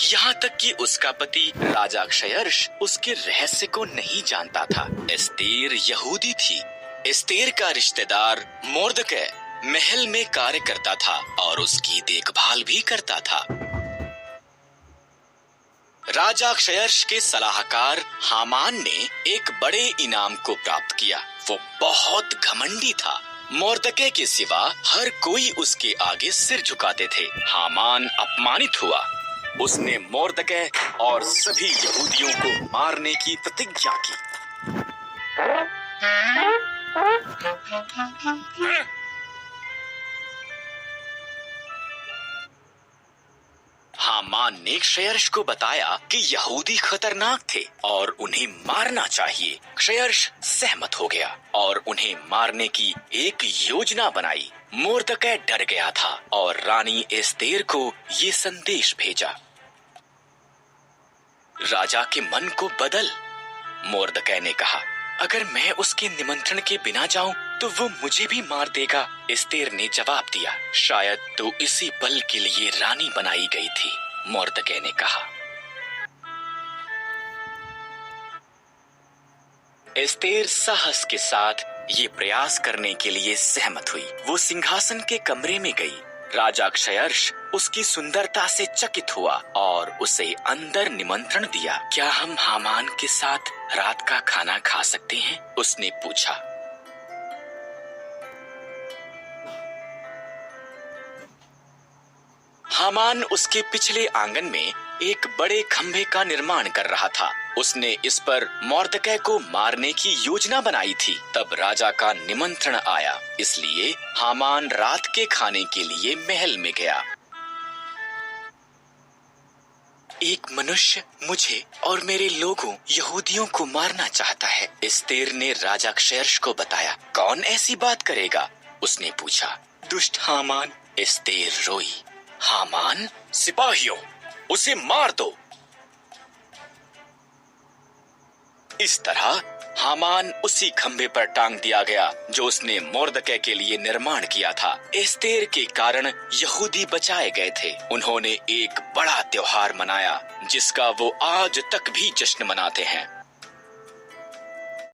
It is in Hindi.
यहाँ तक कि उसका पति राजा क्षयर्ष उसके रहस्य को नहीं जानता था। एस्तेर यहूदी थी। एस्तेर का रिश्तेदार मोर्दकै महल में कार्य करता था और उसकी देखभाल भी करता था। राजा क्षयर्ष के सलाहकार हामान ने एक बड़े इनाम को प्राप्त किया। वो बहुत घमंडी था। मोर्दकै के सिवा हर कोई उसके आगे सिर झुकाते थे। हामान अपमानित हुआ। उसने मोर्दकै और सभी यहूदियों को मारने की प्रतिज्ञा की। हामान ने क्षयर्ष को बताया कि यहूदी खतरनाक थे और उन्हें मारना चाहिए। क्षयर्ष सहमत हो गया और उन्हें मारने की एक योजना बनाई। मोर्दकै डर गया था और रानी एस्तेर को ये संदेश भेजा, राजा के मन को बदल। मोर्दकै ने कहा, अगर मैं उसके निमंत्रण के बिना जाऊं तो वो मुझे भी मार देगा। एस्तेर ने जवाब दिया, शायद तो इसी पल के लिए रानी बनाई गई थी। मोर्दकै ने कहा। एस्तेर साहस के साथ ये प्रयास करने के लिए सहमत हुई। वो सिंहासन के कमरे में गई। राजा क्षयर्ष उसकी सुंदरता से चकित हुआ और उसे अंदर निमंत्रण दिया। क्या हम हामान के साथ रात का खाना खा सकते हैं? उसने पूछा। हामान उसके पिछले आंगन में एक बड़े खंभे का निर्माण कर रहा था। उसने इस पर मोर्दकै को मारने की योजना बनाई थी। तब राजा का निमंत्रण आया, इसलिए हामान रात के खाने के लिए महल में गया। एक मनुष्य मुझे और मेरे लोगों यहूदियों को मारना चाहता है, एस्तेर ने राजा क्षयर्ष को बताया। कौन ऐसी बात करेगा? उसने पूछा। दुष्ट हामान, एस्तेर रोई। हामान, सिपाहियों, उसे मार दो। इस तरह हामान उसी खंभे पर टांग दिया गया जो उसने मोर्दकै के लिए निर्माण किया था। एस्तेर के कारण यहूदी बचाए गए थे। उन्होंने एक बड़ा त्योहार मनाया जिसका वो आज तक भी जश्न मनाते हैं।